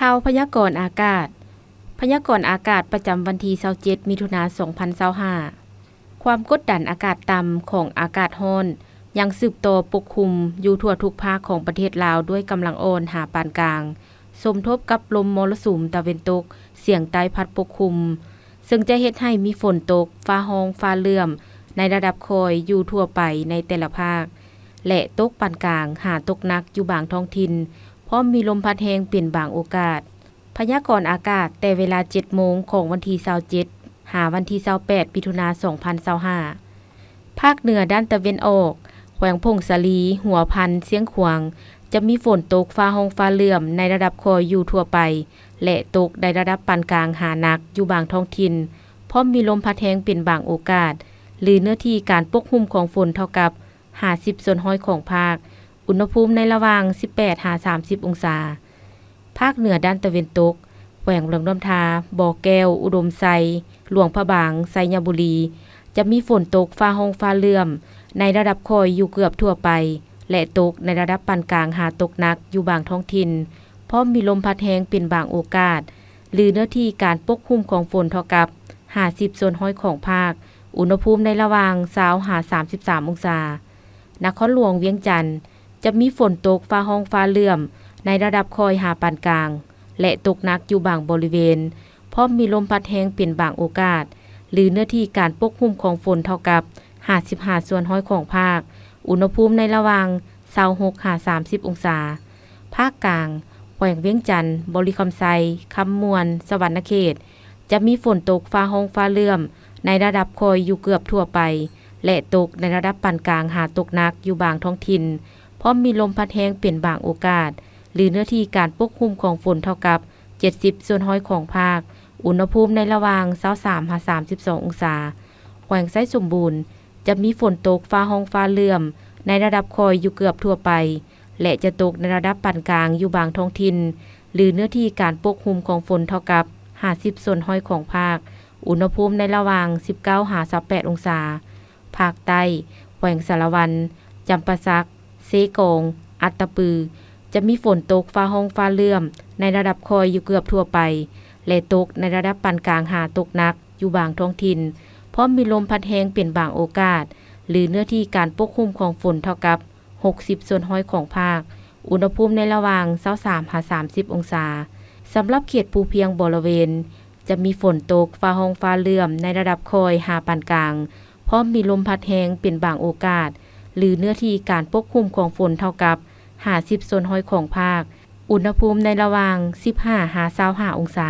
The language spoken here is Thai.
ข่าวพยากรณ์อากาศพยากรณ์อากาศประจำวันที่27มิถุนายน2025ความกดดันอากาศต่ำของอากาศร้อนยังสืบต่อปกคลุมอยู่ทั่วทุกภาคของประเทศลาวด้วยกำลังอ่อนหาปานกลางสมทบกับลมมรสุมตะวันตกเสียงใต้พัดปกคลุมซึ่งจะเฮ็ดให้มีฝนตกฟ้าร้องฟ้าเหลื่อมในระดับคอยอยู่ทั่วไปในแต่ละภาคและตกปานกลางหาตกหนักอยู่บางท้องถิ่นพร้อมมีลมพัดแรงเป็นบางโอกาสพยากรณ์อากาศแต่เวลา 7 โมงของวันที่27หาวันที่28มิถุนายน2025ภาคเหนือด้านตะวันออกแขวงพงสาลีหัวพันเสียงขวางจะมีฝนตกฟ้าร้องฟ้าเหลื่อมในระดับคอยอยู่ทั่วไปและตกในระดับปานกลางหาหนักอยู่บางท้องถิ่นพร้อมมีลมพัดแรงเป็นบางโอกาสหรือเนื้อที่การปกคลุมของฝนเท่ากับ50 ส่วนร้อยของภาคอุณหภูมิในระหว่าง 18-30 องศาภาคเหนือด้านตะวันตกแขวงหลวงน้ำทาบ่อแก้วอุดมไซหลวงพระบางไซยบุรีจะมีฝนตกฟ้าร้องฟ้าเหลื่อมในระดับคอยอยู่เกือบทั่วไปและตกในระดับปานกลางหาตกหนักอยู่บางท้องถิ่นพร้อมมีลมพัดแรงเป็นบางโอกาสหรือเนื้อที่การปกคลุมของฝนเท่ากับ50 ส่วนร้อยของภาคอุณหภูมิในระหว่าง20-33 องศานครหลวงเวียงจันทน์จะมีฝนตกฟ้าร้องฟ้าเหลื่อมในระดับคอยหาปานกลางและตกหนักอยู่บางบริเวณพร้อมมีลมพัดแรงเป็นบางโอกาสหรือเนื้อที่การปกคลุมของฝนเท่ากับ55 ส่วนร้อยของภาคอุณหภูมิในระหว่าง26-30 องศาภาคกลางแขวงเวียงจันทน์บริคำไซคำมวนสวรรณเขตจะมีฝนตกฟ้าร้องฟ้าเหลื่อมในระดับคอยอยู่เกือบทั่วไปและตกในระดับปานกลางหาตกหนักอยู่บางท้องถิ่นพร้อมมีลมพัดแรงเป็นบางโอกาสหรือเนื้อที่การปกคลุมของฝนเท่ากับ70 ส่วนร้อยของภาคอุณหภูมิในระหว่าง23-32 องศาแขวงไซสมบูรณ์จะมีฝนตกฟ้าร้องฟ้าเหลื่อมในระดับคอยอยู่เกือบทั่วไปและจะตกในระดับปานกลางอยู่บางท้องถิ่นหรือเนื้อที่การปกคลุมของฝนเท่ากับ50 ส่วนร้อยของภาคอุณหภูมิในระหว่าง19-28 องศาภาคใต้แขวงสารวันจำปาสักเซกงอัตตปือจะมีฝนตกฟ้าร้องฟ้าเหลื่อมในระดับคอยอยู่เกือบทั่วไปและตกในระดับปานกลางหาตกหนักอยู่บางท้องถิ่นพร้อมมีลมพัดแรงเป็นบางโอกาสหรือเนื้อที่การปกคลุมของฝนเท่ากับ60 ส่วนร้อยของภาคอุณหภูมิในระหว่าง23-30 องศาสำหรับเขตภูเพียงบริเวณจะมีฝนตกฟ้าร้องฟ้าเหลื่อมในระดับคอยหาปานกลางพร้อมมีลมพัดแรงเป็นบางโอกาสหรือเนื้อที่การปกคลุมของฝนเท่ากับ50 ส่วนร้อยของภาคอุณหภูมิในระหว่าง15-25 องศา